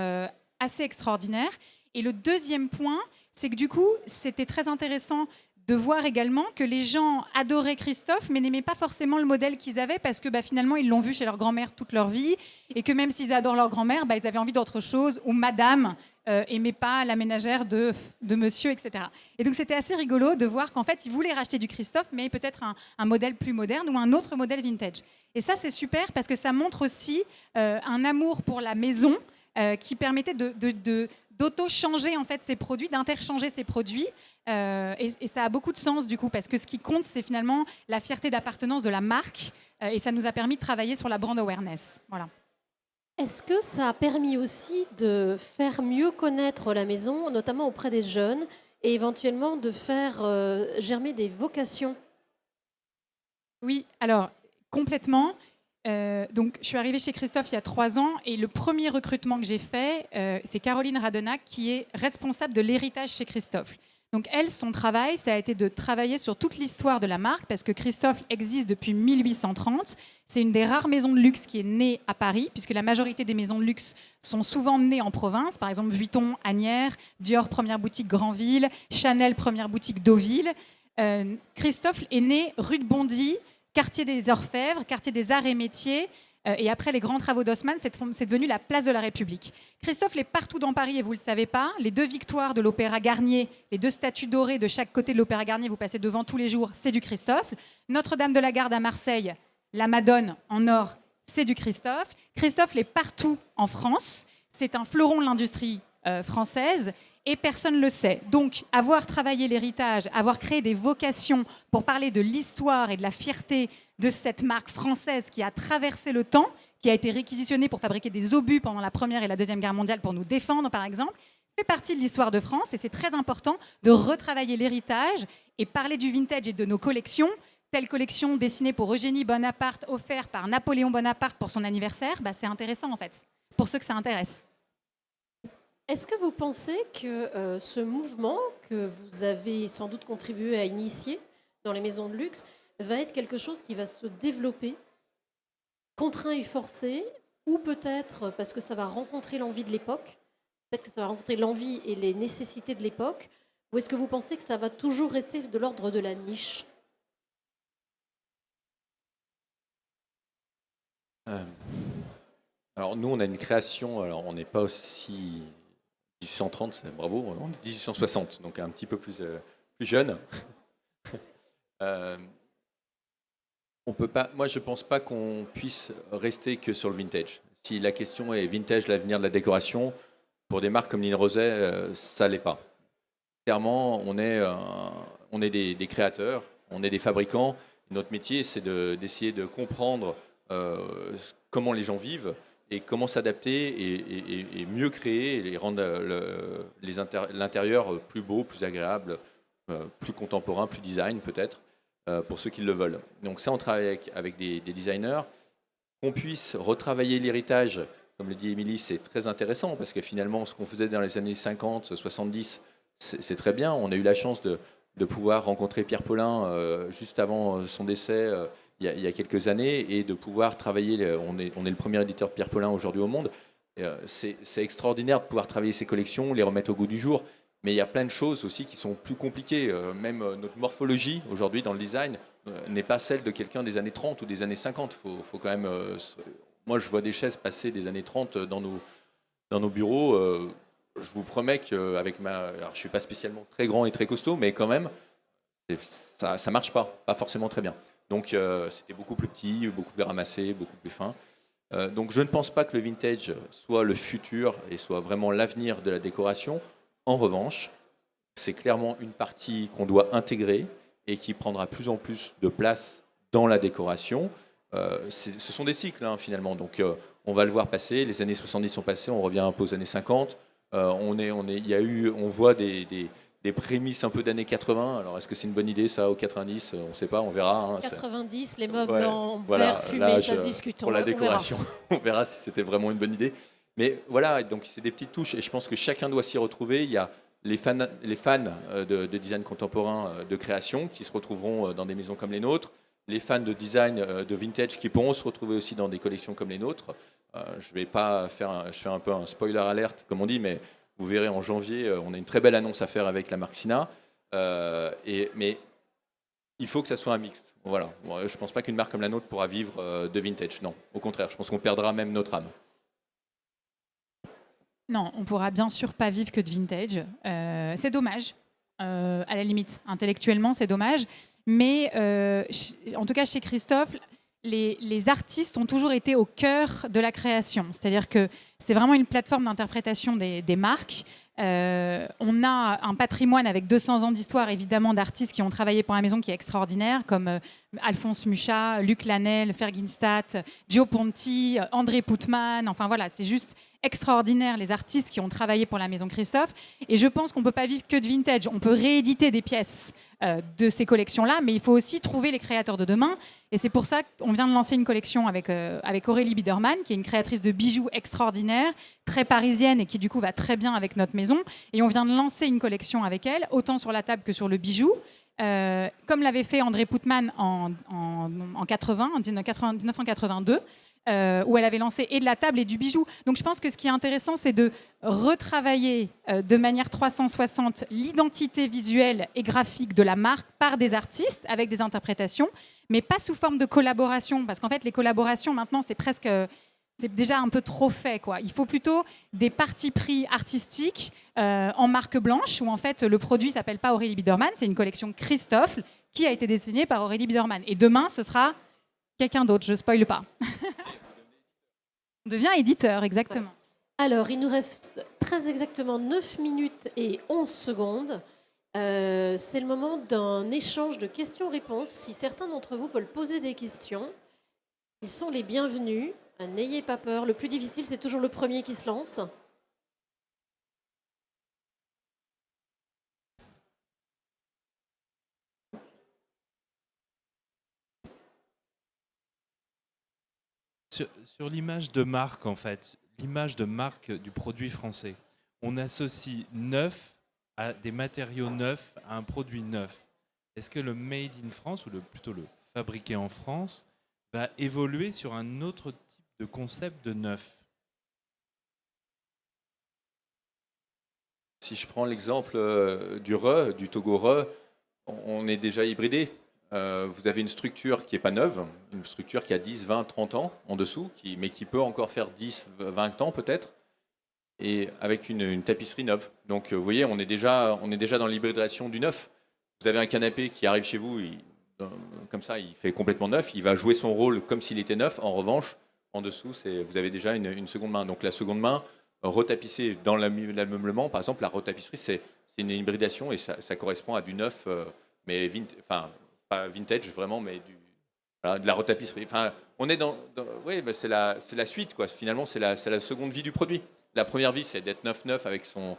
assez extraordinaire. Et le deuxième point, c'est que du coup, c'était très intéressant de voir également que les gens adoraient Christophe, mais n'aimaient pas forcément le modèle qu'ils avaient, parce que finalement, ils l'ont vu chez leur grand-mère toute leur vie, et que même s'ils adorent leur grand-mère, ils avaient envie d'autre chose, ou madame aimait pas la ménagère de monsieur, etc. Et donc, c'était assez rigolo de voir qu'en fait, ils voulaient racheter du Christophe, mais peut-être un modèle plus moderne ou un autre modèle vintage. Et ça, c'est super, parce que ça montre aussi un amour pour la maison qui permettait d'auto-changer en fait ses produits, d'interchanger ses produits. Et ça a beaucoup de sens du coup, parce que ce qui compte, c'est finalement la fierté d'appartenance de la marque, et ça nous a permis de travailler sur la brand awareness. Voilà. Est-ce que ça a permis aussi de faire mieux connaître la maison, notamment auprès des jeunes, et éventuellement de faire germer des vocations? Oui, alors complètement. Donc, je suis arrivée chez Christophe il y a 3 ans et le premier recrutement que j'ai fait, c'est Caroline Radenac qui est responsable de l'héritage chez Christophe. Donc, elle, son travail, ça a été de travailler sur toute l'histoire de la marque parce que Christophe existe depuis 1830. C'est une des rares maisons de luxe qui est née à Paris puisque la majorité des maisons de luxe sont souvent nées en province. Par exemple, Vuitton, Asnières, Dior, première boutique Granville, Chanel, première boutique Deauville. Christophe est né rue de Bondy, quartier des Orfèvres, quartier des Arts et Métiers. Et après les grands travaux d'Haussmann, c'est devenu la place de la République. Christophe est partout dans Paris et vous ne le savez pas. Les 2 victoires de l'Opéra Garnier, les 2 statues dorées de chaque côté de l'Opéra Garnier, vous passez devant tous les jours, c'est du Christophe. Notre-Dame de la Garde à Marseille, la Madone en or, c'est du Christophe. Christophe est partout en France. C'est un fleuron de l'industrie française. Et personne ne le sait. Donc, avoir travaillé l'héritage, avoir créé des vocations pour parler de l'histoire et de la fierté de cette marque française qui a traversé le temps, qui a été réquisitionnée pour fabriquer des obus pendant la Première et la Deuxième Guerre mondiale pour nous défendre, par exemple, fait partie de l'histoire de France. Et c'est très important de retravailler l'héritage et parler du vintage et de nos collections. Telle collection dessinée pour Eugénie Bonaparte, offerte par Napoléon Bonaparte pour son anniversaire, c'est intéressant en fait, pour ceux que ça intéresse. Est-ce que vous pensez que ce mouvement que vous avez sans doute contribué à initier dans les maisons de luxe va être quelque chose qui va se développer, contraint et forcé, ou peut-être parce que ça va rencontrer l'envie de l'époque, peut-être que ça va rencontrer l'envie et les nécessités de l'époque, ou est-ce que vous pensez que ça va toujours rester de l'ordre de la niche? Alors nous, on a une création, alors on n'est pas aussi 1830, bravo, on est 1860, donc un petit peu plus jeune. On peut pas, moi, je ne pense pas qu'on puisse rester que sur le vintage. Si la question est vintage, l'avenir de la décoration, pour des marques comme Lynn Roset, ça ne l'est pas. Clairement, on est des créateurs, on est des fabricants. Notre métier, c'est d'essayer de comprendre comment les gens vivent et comment s'adapter et mieux créer et rendre l'intérieur plus beau, plus agréable, plus contemporain, plus design peut-être, pour ceux qui le veulent. Donc ça, on travaille avec des designers. Qu'on puisse retravailler l'héritage, comme le dit Émilie, c'est très intéressant parce que finalement, ce qu'on faisait dans les années 50, 70, c'est très bien. On a eu la chance de pouvoir rencontrer Pierre Paulin juste avant son décès il y a quelques années et de pouvoir travailler. On est le premier éditeur de Pierre Paulin aujourd'hui au monde. C'est extraordinaire de pouvoir travailler ces collections, les remettre au goût du jour. Mais il y a plein de choses aussi qui sont plus compliquées. Même notre morphologie aujourd'hui dans le design n'est pas celle de quelqu'un des années 30 ou des années 50. Faut quand même. Moi, je vois des chaises passer des années 30 dans nos bureaux. Je vous promets qu'avec alors, je suis pas spécialement très grand et très costaud, mais quand même, ça marche pas forcément très bien. Donc, c'était beaucoup plus petit, beaucoup plus ramassé, beaucoup plus fin. Donc, je ne pense pas que le vintage soit le futur et soit vraiment l'avenir de la décoration. En revanche, c'est clairement une partie qu'on doit intégrer et qui prendra plus en plus de place dans la décoration. Ce sont des cycles, hein, finalement. Donc, on va le voir passer. Les années 70 sont passées, on revient un peu aux années 50. On voit des prémices un peu d'années 80. Alors, est-ce que c'est une bonne idée, ça, aux 90? On ne sait pas, on verra. Hein, 90, les meubles ouais, en voilà, verre fumé, ça se discute. Pour la décoration, on verra si c'était vraiment une bonne idée. Mais voilà, donc c'est des petites touches et je pense que chacun doit s'y retrouver. Il y a les fans de design contemporain, de création, qui se retrouveront dans des maisons comme les nôtres. Les fans de design de vintage qui pourront se retrouver aussi dans des collections comme les nôtres. Je vais pas faire, je fais un peu un spoiler alerte, comme on dit, mais vous verrez en janvier, on a une très belle annonce à faire avec la marque Sina. Mais il faut que ça soit un mixte. Voilà. Je ne pense pas qu'une marque comme la nôtre pourra vivre de vintage. Non, au contraire, je pense qu'on perdra même notre âme. Non, on pourra bien sûr pas vivre que de vintage. C'est dommage, à la limite. Intellectuellement, c'est dommage. Mais en tout cas, chez Christophe, les artistes ont toujours été au cœur de la création. C'est-à-dire que c'est vraiment une plateforme d'interprétation des marques. On a un patrimoine avec 200 ans d'histoire, évidemment, d'artistes qui ont travaillé pour la maison qui est extraordinaire, comme Alphonse Mucha, Luc Lanel, Ferginstadt, Gio Ponti, André Putman. Enfin voilà, c'est juste extraordinaire les artistes qui ont travaillé pour la maison Christophe. Et je pense qu'on ne peut pas vivre que de vintage. On peut rééditer des pièces de ces collections-là, mais il faut aussi trouver les créateurs de demain. Et c'est pour ça qu'on vient de lancer une collection avec Aurélie Biedermann, qui est une créatrice de bijoux extraordinaire, très parisienne et qui du coup va très bien avec notre maison. Et on vient de lancer une collection avec elle, autant sur la table que sur le bijou. Comme l'avait fait André Putman en 1982, où elle avait lancé et de la table et du bijou. Donc je pense que ce qui est intéressant, c'est de retravailler de manière 360 l'identité visuelle et graphique de la marque par des artistes avec des interprétations, mais pas sous forme de collaboration, parce qu'en fait les collaborations maintenant c'est déjà un peu trop fait, quoi. Il faut plutôt des partis pris artistiques en marque blanche, où en fait le produit s'appelle pas Aurélie Biedermann, c'est une collection Christophe qui a été dessinée par Aurélie Biedermann. Et demain, ce sera quelqu'un d'autre, je spoile pas. On devient éditeur, exactement. Alors, il nous reste très exactement 9 minutes et 11 secondes. C'est le moment d'un échange de questions-réponses. Si certains d'entre vous veulent poser des questions, ils sont les bienvenus. N'ayez pas peur. Le plus difficile, c'est toujours le premier qui se lance. Sur l'image de marque, en fait, l'image de marque du produit français, on associe neuf à des matériaux neufs, à un produit neuf. Est-ce que le made in France, ou plutôt le fabriqué en France, va évoluer sur un autre type de concept de neuf? Si je prends l'exemple du Togo Re, on est déjà hybridé. Vous avez une structure qui n'est pas neuve, une structure qui a 10, 20, 30 ans en dessous, mais qui peut encore faire 10, 20 ans peut-être, et avec une tapisserie neuve. Donc vous voyez, on est déjà dans l'hybridation du neuf. Vous avez un canapé qui arrive chez vous, comme ça, il fait complètement neuf, il va jouer son rôle comme s'il était neuf. En revanche, en dessous, vous avez déjà une seconde main. Donc la seconde main, retapissée dans l'ameublement, par exemple, la retapisserie, c'est une hybridation et ça correspond à du neuf, mais pas vintage vraiment, mais voilà, de la retapisserie. Enfin, on est oui, bah c'est la suite, quoi. Finalement, c'est la seconde vie du produit. La première vie, c'est d'être neuf avec son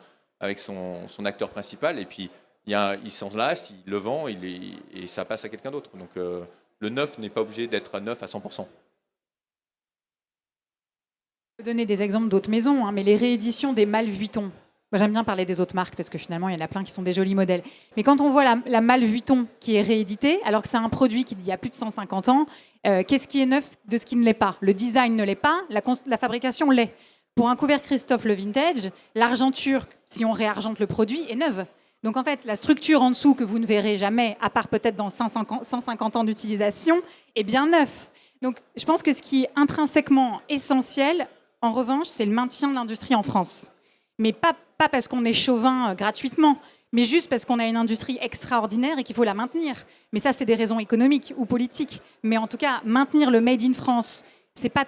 acteur principal, et puis il s'en lasse, il le vend, et ça passe à quelqu'un d'autre. Donc le neuf n'est pas obligé d'être neuf à 100%. Je peux donner des exemples d'autres maisons, hein, mais les rééditions des Mal Vuitton. Moi, j'aime bien parler des autres marques parce que finalement, il y en a plein qui sont des jolis modèles. Mais quand on voit la Mal Vuitton qui est rééditée, alors que c'est un produit qui y a plus de 150 ans, qu'est-ce qui est neuf de ce qui ne l'est pas? Le design ne l'est pas, la fabrication l'est. Pour un couvert Christophe le vintage, l'argenture, si on réargente le produit, est neuve. Donc en fait, la structure en dessous que vous ne verrez jamais, à part peut-être dans 150 ans d'utilisation, est bien neuf. Donc je pense que ce qui est intrinsèquement essentiel, en revanche, c'est le maintien de l'industrie en France. Mais pas parce qu'on est chauvin gratuitement, mais juste parce qu'on a une industrie extraordinaire et qu'il faut la maintenir. Mais ça, c'est des raisons économiques ou politiques. Mais en tout cas, maintenir le Made in France, c'est pas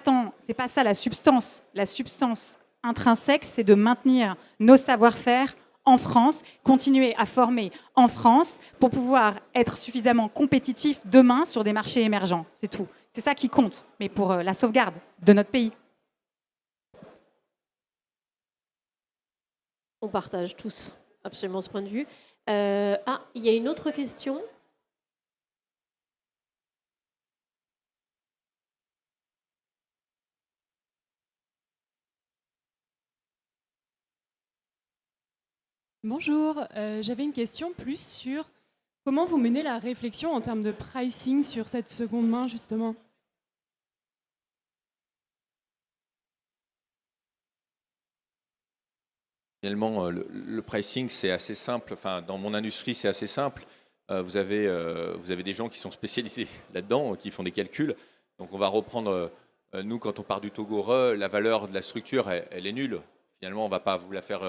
ça la substance. La substance intrinsèque, c'est de maintenir nos savoir-faire en France, continuer à former en France pour pouvoir être suffisamment compétitif demain sur des marchés émergents. C'est tout. C'est ça qui compte, mais pour la sauvegarde de notre pays. On partage tous absolument ce point de vue. Il y a une autre question. Bonjour, j'avais une question plus sur comment vous menez la réflexion en termes de pricing sur cette seconde main, justement. Finalement, le pricing, c'est assez simple. Enfin, dans mon industrie, c'est assez simple. Vous avez des gens qui sont spécialisés là-dedans, qui font des calculs. Donc, on va reprendre, nous, quand on part du Togo Re, la valeur de la structure, elle est nulle. Finalement, on va pas vous la faire.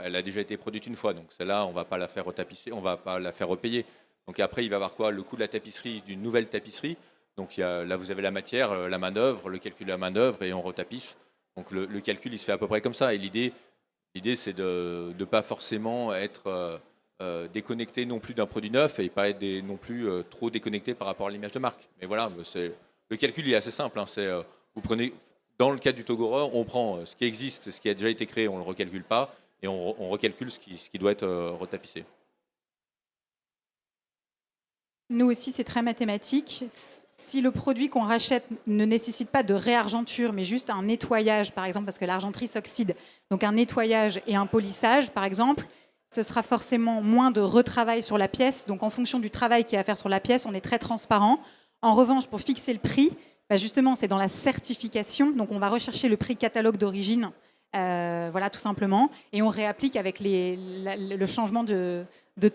Elle a déjà été produite une fois, donc celle-là, on va pas la faire retapisser, on va pas la faire repayer. Donc après, il va y avoir quoi? Le coût de la tapisserie, d'une nouvelle tapisserie. Donc là, vous avez la matière, la main-d'œuvre, le calcul de la main-d'œuvre et on retapisse. Donc le calcul, il se fait à peu près comme ça. Et l'idée c'est de ne pas forcément être déconnecté non plus d'un produit neuf et pas être non plus trop déconnecté par rapport à l'image de marque. Mais voilà, le calcul il est assez simple. Vous prenez, dans le cas du Toguro, on prend ce qui existe, ce qui a déjà été créé, on ne le recalcule pas et on recalcule ce qui doit être retapissé. Nous aussi, c'est très mathématique. Si le produit qu'on rachète ne nécessite pas de réargenture, mais juste un nettoyage, par exemple, parce que l'argenterie s'oxyde, donc un nettoyage et un polissage, par exemple, ce sera forcément moins de retravail sur la pièce. Donc, en fonction du travail qu'il y a à faire sur la pièce, on est très transparent. En revanche, pour fixer le prix, justement, c'est dans la certification. Donc, on va rechercher le prix catalogue d'origine, voilà, tout simplement. Et on réapplique avec le changement de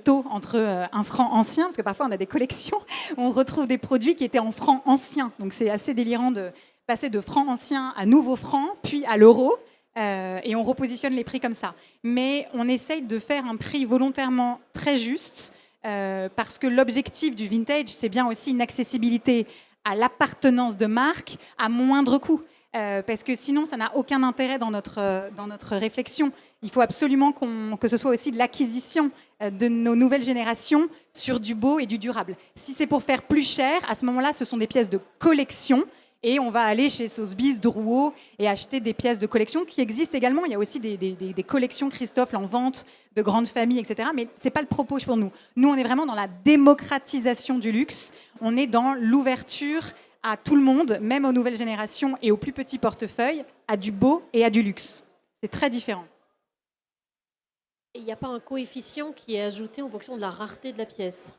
taux entre un franc ancien, parce que parfois on a des collections où on retrouve des produits qui étaient en francs anciens. Donc c'est assez délirant de passer de francs anciens à nouveaux francs, puis à l'euro, et on repositionne les prix comme ça. Mais on essaye de faire un prix volontairement très juste, parce que l'objectif du vintage, c'est bien aussi une accessibilité à l'appartenance de marque à moindre coût. Parce que sinon, ça n'a aucun intérêt dans notre réflexion. Il faut absolument que ce soit aussi de l'acquisition de nos nouvelles générations sur du beau et du durable. Si c'est pour faire plus cher, à ce moment-là, ce sont des pièces de collection et on va aller chez Sotheby's, Drouot et acheter des pièces de collection qui existent également. Il y a aussi des collections Christophe en vente de grandes familles, etc. Mais ce n'est pas le propos pour nous. Nous, on est vraiment dans la démocratisation du luxe. On est dans l'ouverture à tout le monde, même aux nouvelles générations et aux plus petits portefeuilles, à du beau et à du luxe. C'est très différent. Et il n'y a pas un coefficient qui est ajouté en fonction de la rareté de la pièce?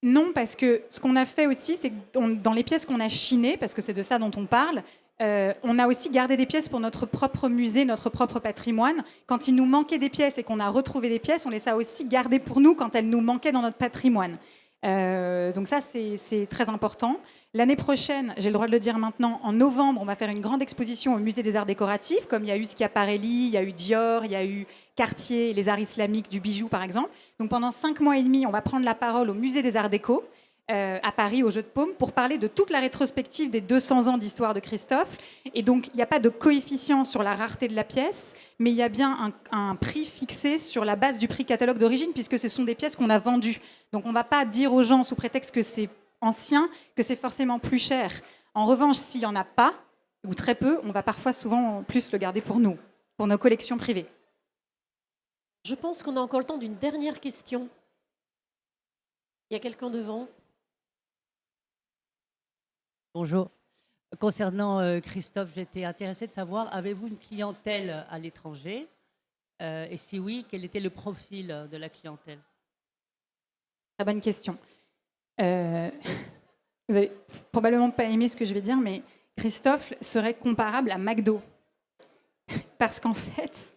Non, parce que ce qu'on a fait aussi, c'est que dans les pièces qu'on a chinées, parce que c'est de ça dont on parle, on a aussi gardé des pièces pour notre propre musée, notre propre patrimoine. Quand il nous manquait des pièces et qu'on a retrouvé des pièces, on les a aussi gardées pour nous quand elles nous manquaient dans notre patrimoine. Donc ça, c'est très important. L'année prochaine, j'ai le droit de le dire maintenant, en novembre, on va faire une grande exposition au Musée des Arts Décoratifs, comme il y a eu Schiaparelli, il y a eu Dior, il y a eu Cartier, les arts islamiques du bijou, par exemple. Donc pendant 5 mois et demi, on va prendre la parole au Musée des Arts Déco, à Paris, au Jeu de Paume, pour parler de toute la rétrospective des 200 ans d'histoire de Christophe. Et donc, il n'y a pas de coefficient sur la rareté de la pièce, mais il y a bien un prix fixé sur la base du prix catalogue d'origine, puisque ce sont des pièces qu'on a vendues. Donc, on ne va pas dire aux gens, sous prétexte que c'est ancien, que c'est forcément plus cher. En revanche, s'il n'y en a pas, ou très peu, on va parfois souvent plus le garder pour nous, pour nos collections privées. Je pense qu'on a encore le temps d'une dernière question. Il y a quelqu'un devant? Bonjour. Concernant Christophe, j'étais intéressée de savoir, avez-vous une clientèle à l'étranger? Et si oui, quel était le profil de la clientèle? Très bonne question. Vous n'allez probablement pas aimer ce que je vais dire, mais Christophe serait comparable à McDo. Parce qu'en fait,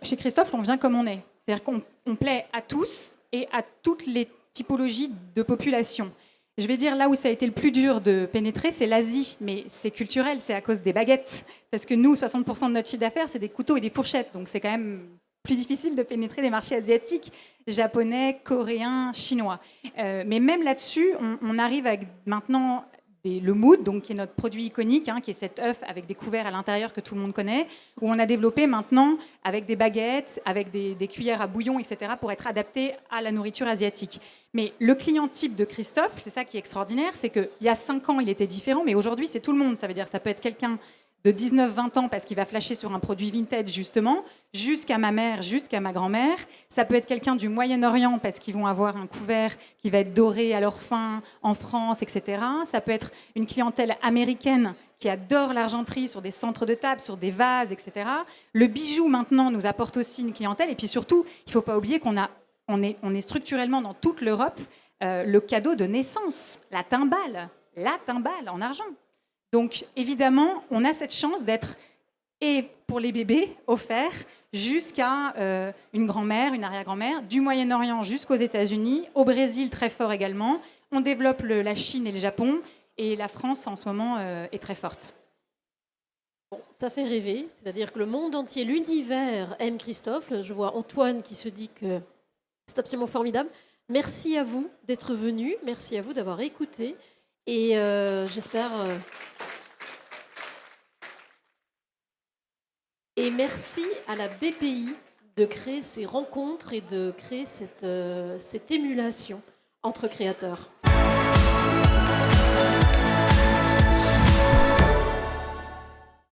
chez Christophe, on vient comme on est. C'est-à-dire qu'on plaît à tous et à toutes les typologies de population. Je vais dire là où ça a été le plus dur de pénétrer, c'est l'Asie, mais c'est culturel, c'est à cause des baguettes. Parce que nous, 60% de notre chiffre d'affaires, c'est des couteaux et des fourchettes, donc c'est quand même plus difficile de pénétrer les marchés asiatiques, japonais, coréens, chinois. Mais même là-dessus, on arrive avec maintenant le Mood, donc, qui est notre produit iconique, qui est cet œuf avec des couverts à l'intérieur que tout le monde connaît, où on a développé maintenant avec des baguettes, avec des cuillères à bouillon, etc., pour être adapté à la nourriture asiatique. Mais le client type de Christophe, c'est ça qui est extraordinaire, c'est qu'il y a 5 ans, il était différent, mais aujourd'hui, c'est tout le monde. Ça veut dire que ça peut être quelqu'un de 19-20 ans parce qu'il va flasher sur un produit vintage, justement, jusqu'à ma mère, jusqu'à ma grand-mère. Ça peut être quelqu'un du Moyen-Orient parce qu'ils vont avoir un couvert qui va être doré à leur fin en France, etc. Ça peut être une clientèle américaine qui adore l'argenterie sur des centres de table, sur des vases, etc. Le bijou, maintenant, nous apporte aussi une clientèle. Et puis surtout, il ne faut pas oublier qu'on est structurellement dans toute l'Europe le cadeau de naissance, la timbale en argent. Donc, évidemment, on a cette chance d'être, et pour les bébés, offert jusqu'à une grand-mère, une arrière-grand-mère, du Moyen-Orient jusqu'aux États-Unis, au Brésil très fort également. On développe la Chine et le Japon, et la France, en ce moment, est très forte. Bon, ça fait rêver, c'est-à-dire que le monde entier, l'univers aime Christophe. Je vois Antoine qui se dit que c'est absolument formidable. Merci à vous d'être venus, merci à vous d'avoir écouté. Et j'espère... Et merci à la BPI de créer ces rencontres et de créer cette émulation entre créateurs.